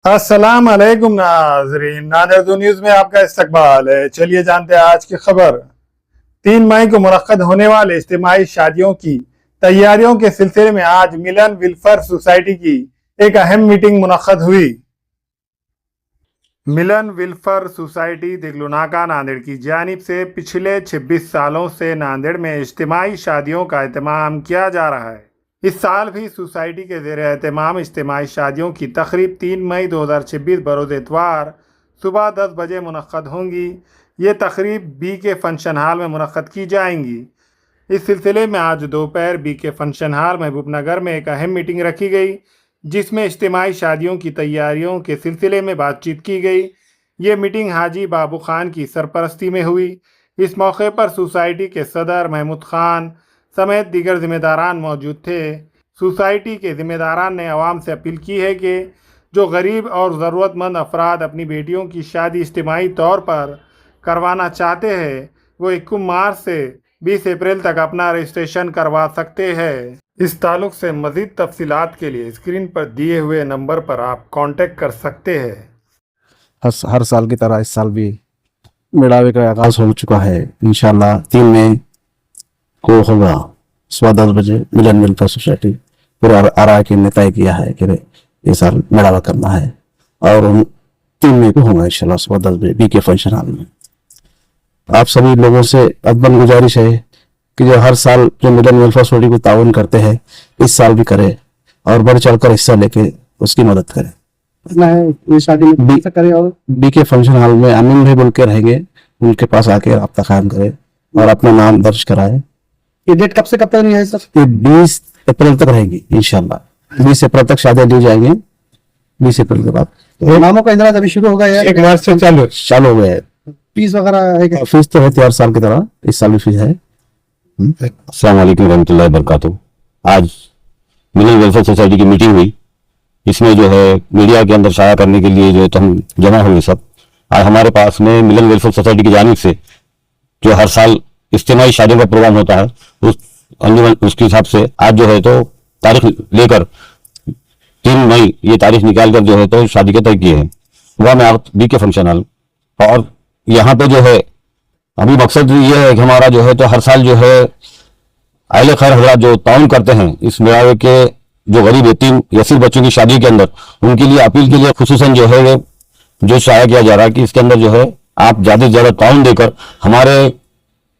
अस्सलाम अलैकुम नाजरीन, नादर न्यूज में आपका इस्तकबाल है। चलिए जानते हैं आज की खबर। 3 मई को मुनक्कद होने वाले इज्तिमाई शादियों की तैयारियों के सिलसिले में आज मिलन वेलफेयर सोसाइटी की एक अहम मीटिंग मुनक्कद हुई। मिलन वेलफेयर सोसाइटी दिगलुनाका नांदेड़ की जानिब से पिछले 26 सालों से नांदेड़ में इज्तिमाई शादियों का एहतमाम किया जा रहा है। इस साल भी सोसाइटी के ज़ेर एहतमाम इज्तिमाई शादियों की तकरीब 3 मई 2026 बरोज़ इतवार सुबह 10 बजे मुनक्कद होंगी। ये तकरीब BK फंक्शन हॉल में मुनक्कद की जाएंगी। इस सिलसिले में आज दोपहर BK फंक्शन हॉल महबूबनगर में एक अहम मीटिंग रखी गई, जिसमें इज्तिमाई शादियों की तैयारियों के सिलसिले में बातचीत की गई। ये मीटिंग हाजी बाबू खान की सरपरस्ती में हुई। इस मौके पर सोसाइटी के सदर महमूद खान समेत दीगर जिम्मेदारान मौजूद थे। सोसाइटी के जिम्मेदारान ने आवाम से अपील की है कि जो गरीब और ज़रूरतमंद अफराद अपनी बेटियों की शादी इज्तिमाई तौर पर करवाना चाहते हैं, वो 21 मार्च से 20 अप्रैल तक अपना रजिस्ट्रेशन करवा सकते हैं। इस ताल्लुक़ से मज़ीद तफसीलात के लिए स्क्रीन पर दिए हुए नंबर पर आप कांटेक्ट कर सकते हैं। हर साल की तरह इस साल भी मेड़ावे का आगाज़ हो चुका है। इंशाल्लाह 3 मई को होगा सुबह 10 बजे। मिलन वेलफेयर सोसाइटी पूरा आरा के ने तय किया है कि ये साल मेड़ावा करना है और 3 मई को होगा इंशाल्लाह सुबह 10 बजे BK फंक्शन हॉल में। आप सभी लोगों से अदबन गुजारिश है कि जो हर साल जो मिलन वेलफेयर सोसाइटी को ताउन करते हैं, इस साल भी करे और बढ़ चढ़कर हिस्सा लेके उसकी मदद करें। ये शादी में करें और BK फंक्शन हॉल में अमीन भाई बोल के रहेंगे, उनके पास आके राब्ता कायम करें और अपना नाम दर्ज कराए। ये डेट कब से कब तक नहीं है सर? ये 20 अप्रैल तक रहेगी इंशाल्लाह। 20 अप्रैल तक शादी ली जाएंगी। 20 अप्रैल के बाद तो नामों का इंतजार अभी शुरू होगा या 1 मार्च से चालू हो गया है। फीस वगैरह है क्या? फीस तो है हर साल की तरह, इस साल भी फीस है। अस्सलाम वालेकुम रहमतुल्लाहि बरकातहू। आज मिलन वेलफेयर सोसाइटी की मीटिंग हुई। इसमें जो है मीडिया के अंदर शाया करने के लिए जो है तो हम जमा हुए सब। आज हमारे पास में मिलन वेलफेयर सोसाइटी की जानिब से जो हर साल इज्तिमाई शादियों का प्रोग्राम होता है, उसके हिसाब से आज जो है तो तारीख लेकर 3 मई ये तारीख निकाल कर जो है तो शादी के तय किए हैं। वह में आप BK फंक्शन हॉल और यहाँ पे जो है अभी मकसद ये है कि हमारा जो है तो हर साल जो है अहले खैर हजरात जो ताउन करते हैं इस मेड़ावे के जो गरीब यतीम यसीर बच्चों की शादी के अंदर, उनके लिए अपील के लिए खुसूसन जो है जो शाया किया जा रहा है कि इसके अंदर जो है आप ज्यादा से ज्यादा ताउन देकर हमारे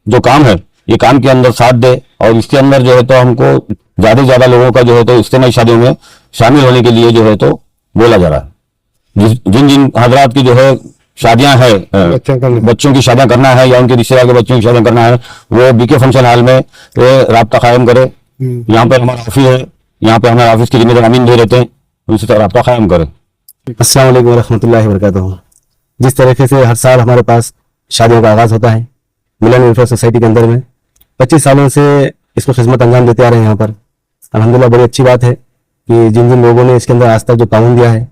जो काम है ये काम के अंदर साथ दे और इसके अंदर जो है तो हमको ज्यादा से ज्यादा लोगों का जो है तो इज्तिमाई शादियों में शामिल होने के लिए जो है तो बोला जा रहा है। जिन जिन हजरात की जो है शादियां है, बच्चों की शादियां करना है या उनके रिश्तेदार के बच्चों की शादियां करना है, वो BK फंक्शन हॉल में राब्ता कायम करे। यहाँ पर हमारा ऑफिस है, यहाँ पे हमारे ऑफिस के जिम्मेदार अमीन दे रहते हैं, उनसे तो राब्ता कायम करे। अस्सलाम वालेकुम रहमतुल्लाहि वबरकातुहू। जिस तरीके से हर साल हमारे पास शादियों का आगाज होता है मिलन वेलफेयर सोसाइटी के अंदर में 25 सालों से इसको खिदमत अंजाम देते आ रहे हैं। यहाँ पर अल्हम्दुलिल्लाह बड़ी अच्छी बात है कि जिन जिन लोगों ने इसके अंदर आज तक जो ताउन दिया है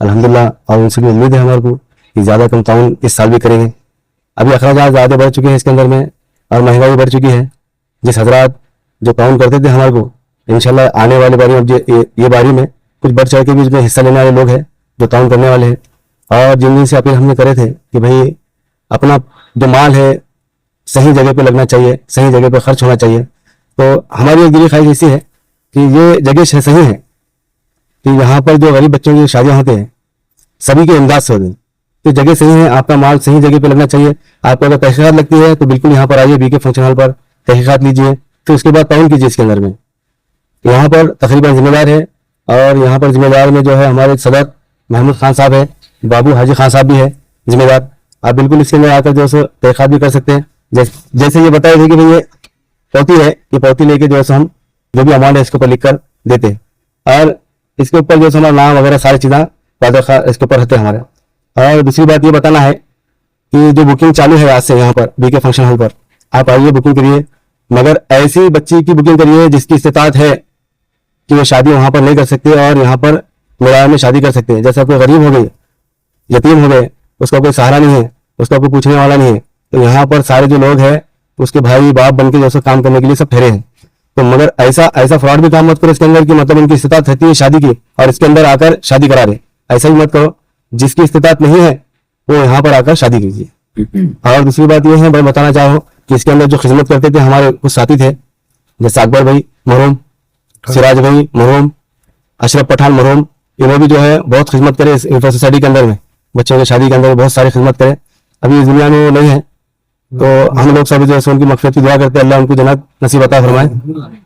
अल्हम्दुलिल्लाह, और उनसे भी उम्मीद है हमारे को कि ज़्यादा कम ताउन इस साल भी करेंगे। अभी अखराजात ज़्यादा बढ़ चुके हैं इसके अंदर में और महंगाई बढ़ चुकी है। जिस हजरात जो ताउन करते थे हमारे को, इंशाल्लाह आने वाले बारी में ये बारी में कुछ बढ़ चढ़ के भी इसमें हिस्सा लेने वाले लोग हैं जो ताउन करने वाले हैं। और जिन दिन से अपील हमने करे थे कि भाई अपना जो माल है सही जगह पे लगना चाहिए, सही जगह पे खर्च होना चाहिए। तो हमारी एक दिली ख्वाहिश ऐसी है कि ये जगह सही है कि यहाँ पर जो गरीब बच्चों की शादियां होते हैं सभी के इमदाद से होते हैं, तो जगह सही है, आपका माल सही जगह पे लगना चाहिए। आपको अगर तहकीकात लगती है तो बिल्कुल यहाँ पर आइए BK फंक्शन हॉल पर तहकीकात लीजिए, तो उसके बाद ताउन कीजिए इसके अंदर में। यहाँ पर तकरीबन जिम्मेदार है और यहाँ पर जिम्मेदार में जो है हमारे सदर महमूद खान साहब है, बाबू हाजी खान साहब भी है जिम्मेदार। आप बिल्कुल इसके अंदर आकर जो है तहकीकात भी कर सकते हैं। जैसे ये बताए थे कि भाई ये पौती है, ये पौती लेके जो है हम जो भी अमाउंट है इसके ऊपर लिख कर देते हैं और इसके ऊपर जो है हमारा नाम वगैरह सारी चीज़ें इसके ऊपर रहते हैं हमारे। और दूसरी बात ये बताना है कि जो बुकिंग चालू है आज से यहाँ पर BK फंक्शन हॉल पर, आप आइए बुकिंग करिए, मगर ऐसी बच्ची की बुकिंग करिए जिसकी इस्तिताअत है कि वो शादी वहाँ पर नहीं कर सकते और यहाँ पर मेड़ावे में शादी कर सकते हैं। जैसे कोई गरीब हो गई, यतीम हो गए, उसका कोई सहारा नहीं है, उसका कोई पूछने वाला नहीं है, तो यहाँ पर सारे जो लोग हैं उसके भाई बाप बन के जैसे काम करने के लिए सब ठहरे हैं। तो मगर ऐसा फ्रॉड भी काम मत करो इसके अंदर कि मतलब उनकी इस्तिताअत रहती है शादी की और इसके अंदर आकर शादी करा रहे। ऐसा ही मत करो। जिसकी इस्तिताअत नहीं है वो यहाँ पर आकर शादी कीजिए। और दूसरी बात ये है, मैं बताना चाहूँ कि इसके अंदर जो खिदमत करते थे हमारे कुछ साथी थे, जैसे अकबर भाई मरहूम, सिराज भाई मरहूम, अशरफ पठान मरहूम, इन्होंने भी जो है बहुत खिदमत करे इस वेलफेयर सोसाइटी के अंदर में, बच्चों की शादी के अंदर बहुत सारी खिदमत करे। अभी इस दुनिया में वो नहीं है, तो हम लोग सब जो है उनकी मग़फ़िरत की दुआ करते हैं, अल्लाह उनको जन्नत नसीब अता फरमाए।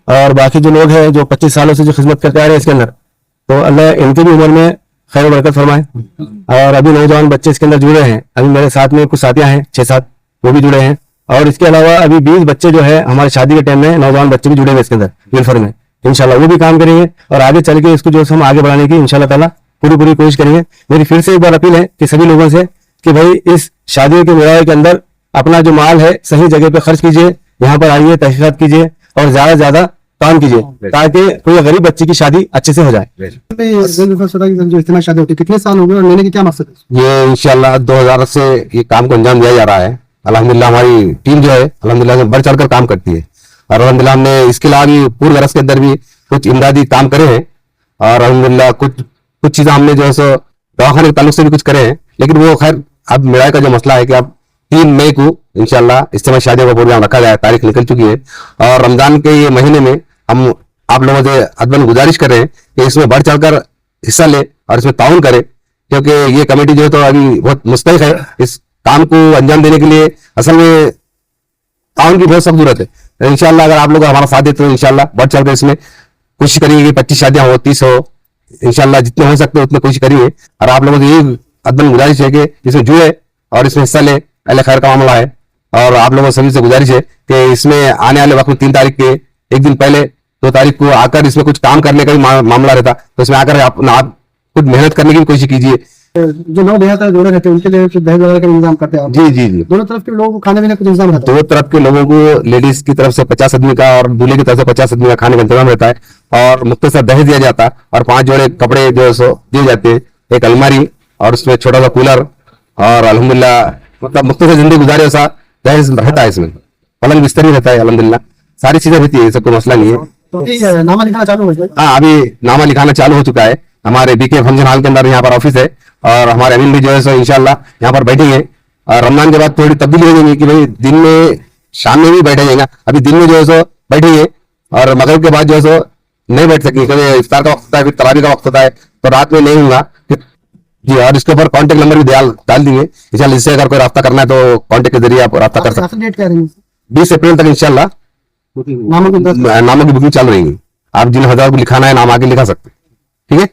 और बाकी जो लोग हैं जो 25 सालों से जो खिदमत करते आ रहे हैं इसके अंदर, तो अल्लाह इनकी भी उम्र में खैर बरकत फरमाए। और अभी नौजवान बच्चे इसके अंदर जुड़े हैं, अभी मेरे साथ में कुछ साथियां हैं 6-7, वो भी जुड़े हैं। और इसके अलावा अभी 20 बच्चे जो है हमारे शादी के टाइम में नौजवान बच्चे भी जुड़े हुए इसके अंदर वेलफेयर में। इंशाल्लाह वो भी काम करेंगे और आगे चल के इसको जो हम आगे बढ़ाने की इंशाल्लाह ताला पूरी कोशिश करेंगे। मेरी फिर से एक बार अपील है कि सभी लोगों से कि भाई इस शादियों के मेलावे के अंदर अपना जो माल है सही जगह पे खर्च कीजिए, यहाँ पर आइए, तहकीकात कीजिए और ज्यादा से ज्यादा काम कीजिए ताकि कोई गरीब बच्चे की शादी अच्छे से हो जाए। वेलफेयर सोसाइटी की जो इज्तिमा शादी होती है, कितने साल हो गए और लेने की क्या मकसद है? ये इंशाल्लाह 2000 से ये काम को अंजाम दिया जा रहा है। अल्हम्दुलिल्लाह हमारी टीम जो है अल्हम्दुलिल्लाह से बढ़ चढ़कर काम करती है। और अल्हम्दुलिल्लाह हमने इसके अलावा भी पूर्व गरज के अंदर भी कुछ इमदादी काम करे हैं। और अल्हम्दुलिल्लाह कुछ चीजें हमने जो है सो दवाखाने के ताल्लुक से भी कुछ करे हैं। लेकिन वो खैर अब मेरा का जो मसला है कि अब 3 मई को इंशाल्लाह इज्तिमा शादियों का प्रोग्राम रखा जाए, तारीख निकल चुकी है। और रमजान के ये महीने में हम आप लोगों से अदबन गुजारिश कर रहे हैं कि इसमें बढ़ चढ़कर हिस्सा ले और इसमें ताउन करे, क्योंकि ये कमेटी जो है तो अभी बहुत मुस्तैद है इस काम को अंजाम देने के लिए। असल में ताउन की बहुत सख्त जरूरत है। तो इंशाल्लाह अगर आप लोग हमारा साथ देते हो इंशाल्लाह बढ़ चढ़कर इसमें कोशिश करेंगे कि 25 शादियां हो, 30 हो, इंशाल्लाह जितने हो सकते हो उतने कोशिश करिए। और आप लोगों से यही अदबन गुजारिश है कि इसमें जुड़े और इसमें हिस्सा ले, अल्लाह खैर का मामला है। और आप लोगों सभी से गुजारिश है कि इसमें आने वाले वक्त में 3 तारीख के एक दिन पहले 2 तारीख को आकर इसमें कुछ काम करने का भी मामला रहता, तो इसमें आकर आप कुछ मेहनत करने की भी कोशिश कीजिए। जो नौ देहात जोड़े रहते हैं उनके लिए कुछ दहेज वगैरह का इंतजाम करते हैं आप? जी जी जी, दोनों तरफ के लोगों को खाने पीने का कुछ इंतजाम रहता है? 2 तरफ के लोगों को, लेडीज की तरफ से 50 आदमी का और दूल्हे की तरफ से 50 आदमी का खाने का इंतजाम रहता है। और मुख्तसर दहेज दिया जाता है और 5 जोड़े कपड़े जो है सो दिए जाते हैं, एक अलमारी और उसमें छोटा सा कूलर। और अल्हम्दुलिल्लाह मतलब मुख्तसर जिंदगी गुजारे ऐसा दहेज रहता है। इसमें पलंग बिस्तर भी रहता है, अल्हम्दुलिल्लाह सारी चीजें रहती है, सब कोई मसला नहीं है। तो ठीक है, नामा लिखाना चालू हो गया? हाँ, अभी नामा लिखाना चालू हो चुका है। हमारे बीके फंक्शन हॉल के अंदर यहाँ पर ऑफिस है और हमारे अमीन भी जो है सो इंशाल्लाह यहाँ पर बैठेंगे। और रमजान के बाद थोड़ी तब्दीली हो जाएगी कि भाई दिन में शाम में भी बैठा जाएगा। अभी दिन में जो है सो बैठेंगे और मगरिब के बाद जो है सो नहीं बैठ सकेंगे, क्योंकि इफ्तार का वक्त होता है, फिर तरावी का वक्त होता है, तो रात में नहीं होगा जी। और इसके ऊपर कॉन्टेक्ट नंबर भी डाल देंगे इंशाल्लाह, इससे अगर कोई रास्ता करना है तो कॉन्टेक्ट के जरिए आप रास्ता कर सकते डेट क्या रहेगी? 20 अप्रैल तक इंशाल्लाह नामों की नामों की बुकिंग चालू रहेगी। आप जिन हज़ार को लिखाना है नाम आगे लिखा सकते हैं, ठीक है।